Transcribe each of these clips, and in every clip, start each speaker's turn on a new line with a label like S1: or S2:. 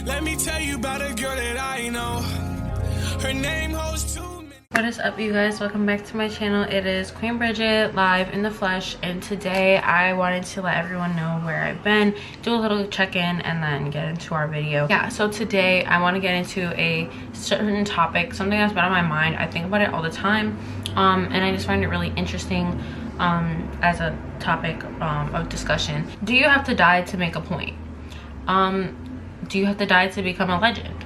S1: Let me tell you about a girl that I know. Her name holds too many.
S2: What is up, you guys? Welcome back to my channel. It is Queen Bridget live in the flesh, and today I wanted to let everyone know where I've been, do a little check-in, and then get into our video. Yeah, so today I want to get into a certain topic, something that's been on my mind. I think about it all the time, and I just find it really interesting as a topic of discussion. Do you have to die to make a point? Do you have to die to become a legend?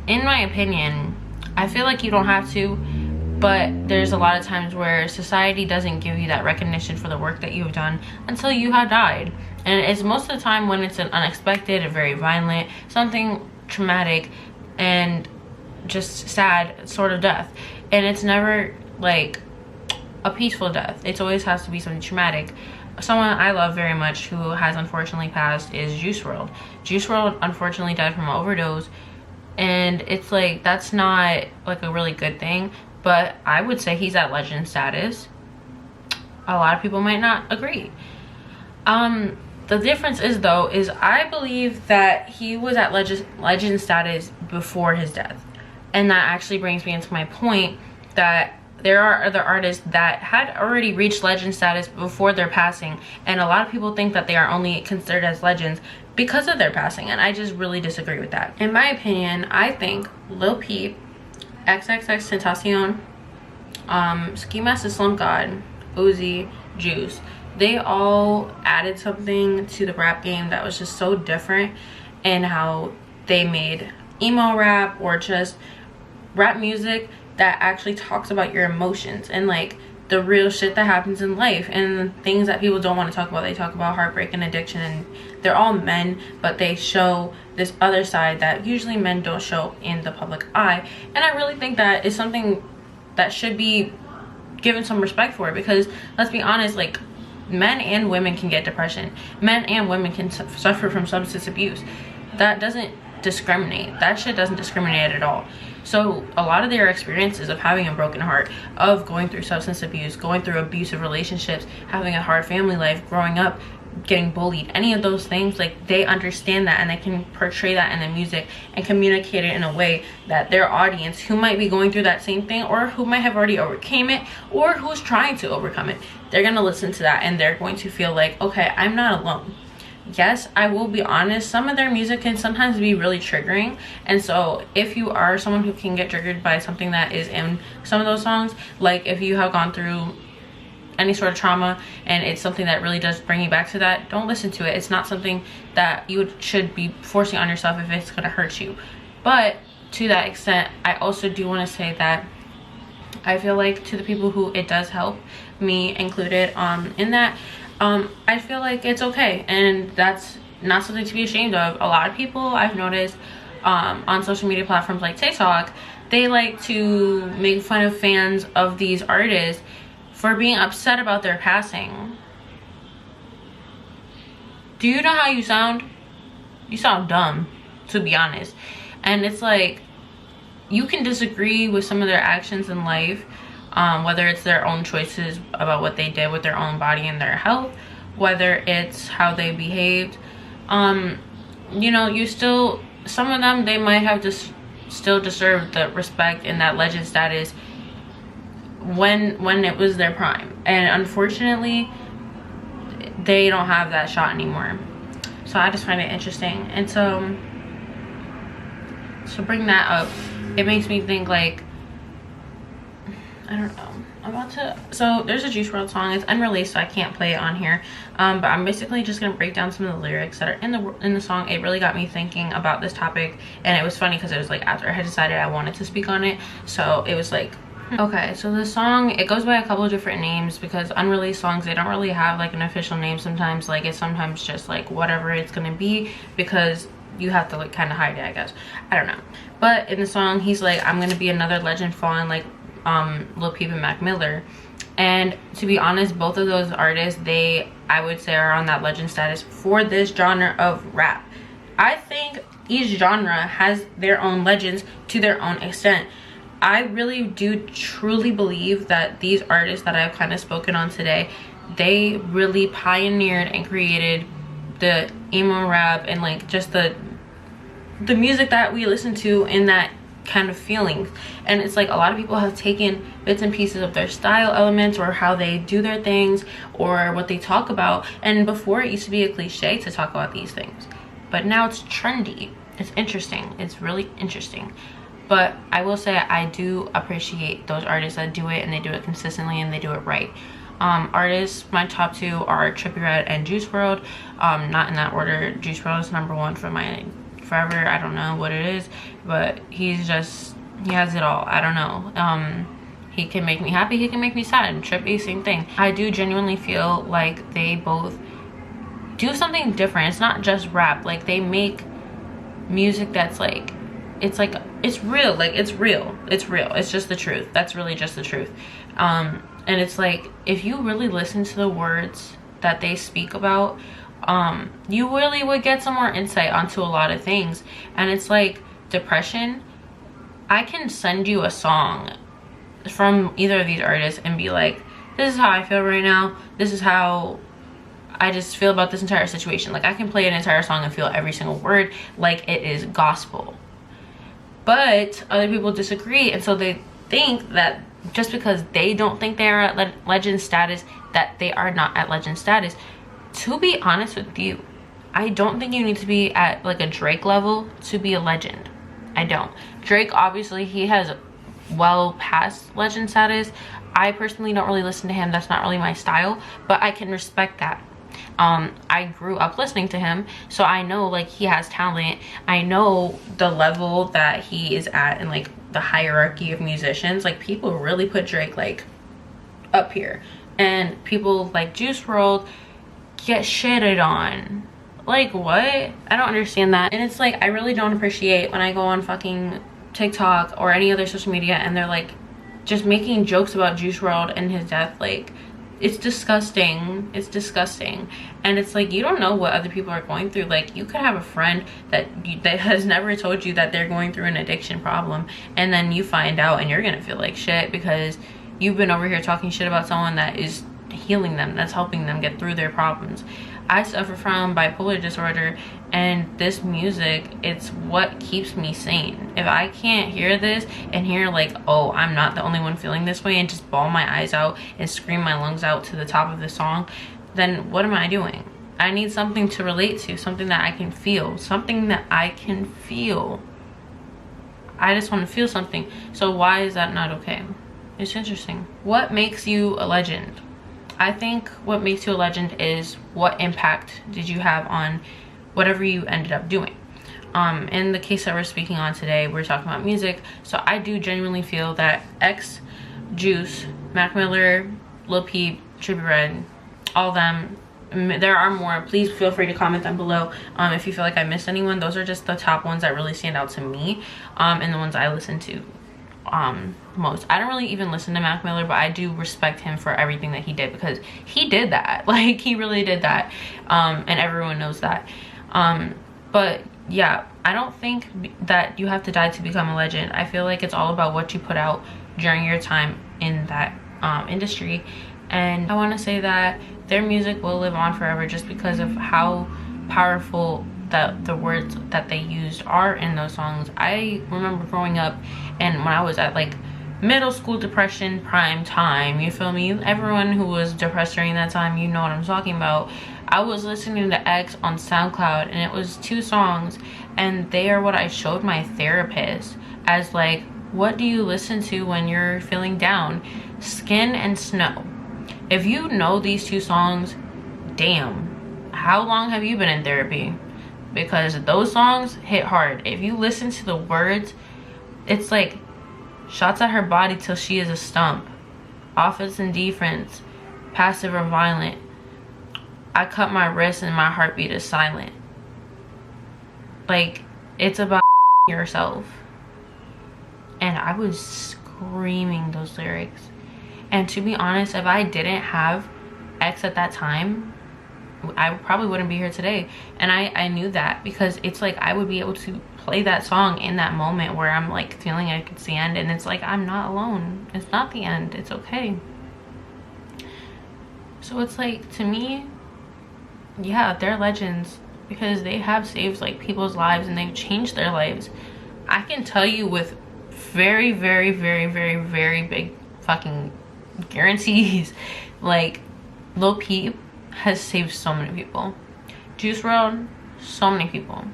S2: In my opinion, I feel like you don't have to, but there's a lot of times where society doesn't give you that recognition for the work that you've done until you have died. And it's most of the time when it's an unexpected and very violent, something traumatic and just sad sort of death. And it's never like a peaceful death. It always has to be something traumatic. Someone I love very much who has unfortunately passed is Juice wrld. Juice wrld unfortunately died from an overdose. And it's like, that's not like a really good thing, but I would say he's at legend status. A lot of people might not agree. The difference is though, is I believe that he was at legend status before his death. And that actually brings me into my point that there are other artists that had already reached legend status before their passing, and a lot of people think that they are only considered as legends because of their passing, and I just really disagree with that. In my opinion, I think Lil Peep, xxxtentacion, Ski Mask Slump God, Uzi, Juice, they all added something to the rap game that was just so different in how they made emo rap or just rap music that actually talks about your emotions and like the real shit that happens in life and things that people don't want to talk about. They talk about heartbreak and addiction, and they're all men, but they show this other side that usually men don't show in the public eye. And I really think that is something that should be given some respect for, because let's be honest, like, men and women can get depression, men and women can suffer from substance abuse. That doesn't discriminate. That shit doesn't discriminate at all. So a lot of their experiences of having a broken heart, of going through substance abuse, going through abusive relationships, having a hard family life, growing up, getting bullied, any of those things, like, they understand that and they can portray that in the music and communicate it in a way that their audience, who might be going through that same thing or who might have already overcame it or who's trying to overcome it, they're gonna listen to that and they're going to feel like, okay, I'm not alone. Yes, I will be honest, some of their music can sometimes be really triggering, and so if you are someone who can get triggered by something that is in some of those songs, like if you have gone through any sort of trauma and it's something that really does bring you back to that, don't listen to it. It's not something that you should be forcing on yourself if it's going to hurt you. But to that extent, I also do want to say that I feel like, to the people who it does help, me included in that, I feel like it's okay, and that's not something to be ashamed of. A lot of people I've noticed on social media platforms like TikTok, they like to make fun of fans of these artists for being upset about their passing. Do you know how you sound? You sound dumb, to be honest. And it's like, you can disagree with some of their actions in life, whether it's their own choices about what they did with their own body and their health, whether it's how they behaved, you know, you still, some of them, they might have just still deserved the respect and that legend status when it was their prime, and unfortunately they don't have that shot anymore. So I just find it interesting, and so to bring that up, it makes me think, like, I don't know, so there's a Juice wrld song. It's unreleased, so I can't play it on here, but I'm basically just gonna break down some of the lyrics that are in the song. It really got me thinking about this topic, and it was funny because it was like after I had decided I wanted to speak on it, so it was like, okay. So the song, it goes by a couple of different names because unreleased songs, they don't really have like an official name sometimes. Like, it's sometimes just like whatever it's gonna be, because you have to like kind of hide it, I guess. I don't know. But in the song, he's like, I'm gonna be another legend falling like Lil Peep and Mac Miller. And to be honest, both of those artists, they, I would say, are on that legend status for this genre of rap. I think each genre has their own legends to their own extent. I really do truly believe that these artists that I've kind of spoken on today, they really pioneered and created the emo rap and like just the the music that we listen to in that kind of feelings. And it's like a lot of people have taken bits and pieces of their style elements or how they do their things or what they talk about, and before it used to be a cliche to talk about these things, but now it's trendy. It's interesting. It's really interesting. But I will say I do appreciate those artists that do it, and they do it consistently and they do it right. Artists, my top two are Trippie Redd and Juice WRLD. Not in that order. Juice WRLD is number one for my forever. I don't know what it is, but he has it all. I don't know. He can make me happy, he can make me sad. And Trippie, same thing. I do genuinely feel like they both do something different. It's not just rap. Like, they make music that's like, it's real. Like, it's real. It's just the truth. That's really just the truth. And it's like, if you really listen to the words that they speak about, you really would get some more insight onto a lot of things. And it's like depression. I can send you a song from either of these artists and be like, this is how I feel right now. This is how I just feel about this entire situation. Like, I can play an entire song and feel every single word like it is gospel. But other people disagree, and so they think that just because they don't think they are at legend status, that they are not at legend status. To be honest with you, I don't think you need to be at like a Drake level to be a legend. I don't. Drake, obviously, he has well past legend status. I personally don't really listen to him. That's not really my style, but I can respect that. I grew up listening to him, so I know like he has talent. I know the level that he is at in like the hierarchy of musicians. Like, people really put Drake like up here, and people like Juice WRLD get shitted on. Like, what? I don't understand that. And it's like, I really don't appreciate when I go on fucking TikTok or any other social media and they're like just making jokes about Juice WRLD and his death. Like, it's disgusting. It's disgusting. And it's like, you don't know what other people are going through. Like, you could have a friend that has never told you that they're going through an addiction problem, and then you find out and you're gonna feel like shit because you've been over here talking shit about someone that is healing them, that's helping them get through their problems. I suffer from bipolar disorder, and this music, it's what keeps me sane. If I can't hear this and hear like, oh, I'm not the only one feeling this way, and just bawl my eyes out and scream my lungs out to the top of the song, then what am I doing? I need something to relate to, something that I can feel, something that I can feel. I just want to feel something. So why is that not okay? It's interesting. What makes you a legend? I think what makes you a legend is what impact did you have on whatever you ended up doing. In the case that we're speaking on today, we're talking about music. So I do genuinely feel that X, Juice, Mac Miller, Lil Peep, Trippie Redd, all of them, there are more. Please feel free to comment them below if you feel like I missed anyone. Those are just the top ones that really stand out to me, and the ones I listen to most. I don't really even listen to Mac Miller, but I do respect him for everything that he did, because he did that. Like, he really did that, and everyone knows that. But yeah, I don't think that you have to die to become a legend. I feel like it's all about what you put out during your time in that industry. And I want to say that their music will live on forever just because of how powerful that the words that they used are in those songs. I remember growing up, and when I was at like middle school depression prime time, you feel me, everyone who was depressed during that time, you know what I'm talking about. I was listening to X on SoundCloud, and it was 2 songs, and they are what I showed my therapist as like, what do you listen to when you're feeling down? Skin and Snow. If you know these 2 songs, damn, how long have you been in therapy? Because those songs hit hard. If you listen to the words, it's like, shots at her body till she is a stump, offense and defense, passive or violent, I cut my wrist and my heartbeat is silent. Like, it's about yourself. And I was screaming those lyrics. And to be honest, if I didn't have X at that time, I probably wouldn't be here today. And I knew that, because it's like I would be able to play that song in that moment where I'm like feeling like it's the end, and it's like, I'm not alone. It's not the end. It's okay. So it's like, to me, yeah, they're legends. because they have saved like people's lives and they've changed their lives. I can tell you with very, very, very, very, very big fucking guarantees, like Lil Peep has saved so many people. Juice WRLD, so many people.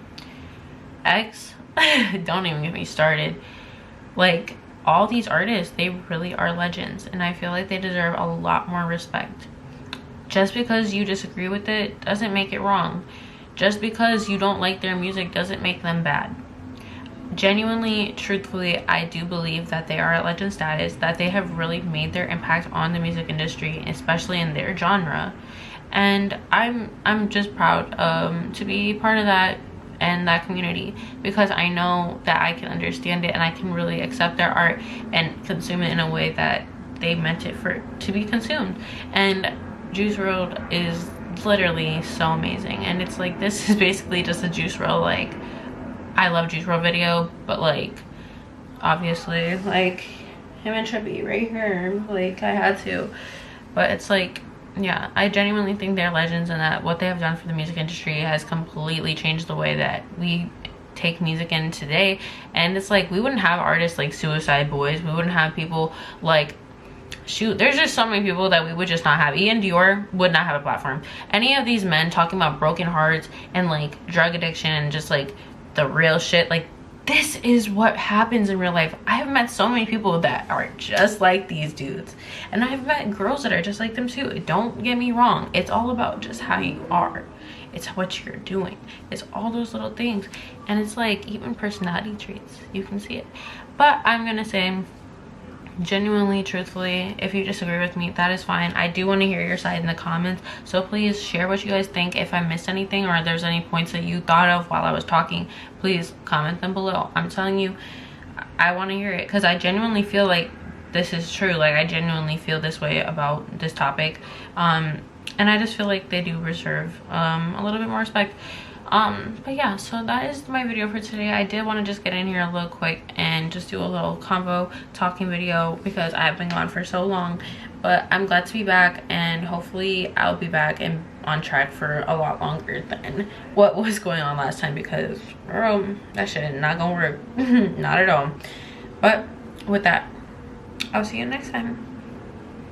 S2: X, don't even get me started. Like, all these artists, they really are legends, and I feel like they deserve a lot more respect. Just because you disagree with it doesn't make it wrong. Just because you don't like their music doesn't make them bad. Genuinely, truthfully, I do believe that they are at legend status, that they have really made their impact on the music industry, especially in their genre. And I'm just proud to be part of that and that community, because I know that I can understand it and I can really accept their art and consume it in a way that they meant it to be consumed. And Juice WRLD is literally so amazing, and it's like, this is basically just a Juice WRLD, like, I love Juice WRLD video, but like, obviously, like, him and Trippie right here, like, I had to. But it's like, yeah, I genuinely think they're legends, and that what they have done for the music industry has completely changed the way that we take music in today. And it's like, we wouldn't have artists like Suicide Boys, we wouldn't have people like, shoot, there's just so many people that we would just not have. Ian Dior would not have a platform. Any of these men talking about broken hearts and like drug addiction and just like the real shit, like, this is what happens in real life. I have met so many people that are just like these dudes, and I've met girls that are just like them too. Don't get me wrong, it's all about just how you are, it's what you're doing, it's all those little things. And it's like, even personality traits, you can see it. But I'm gonna say, genuinely, truthfully, if you disagree with me, that is fine. I do want to hear your side in the comments, so please share what you guys think. If I missed anything, or there's any points that you thought of while I was talking, please comment them below. I'm telling you, I want to hear it, because I genuinely feel like this is true. Like, I genuinely feel this way about this topic, and I just feel like they do deserve a little bit more respect. But yeah, so that is my video for today. I did want to just get in here a little quick and just do a little convo talking video, because I have been gone for so long. But I'm glad to be back, and hopefully I'll be back and on track for a lot longer than what was going on last time, because that shit is not gonna work. Not at all. But with that, I'll see you next time.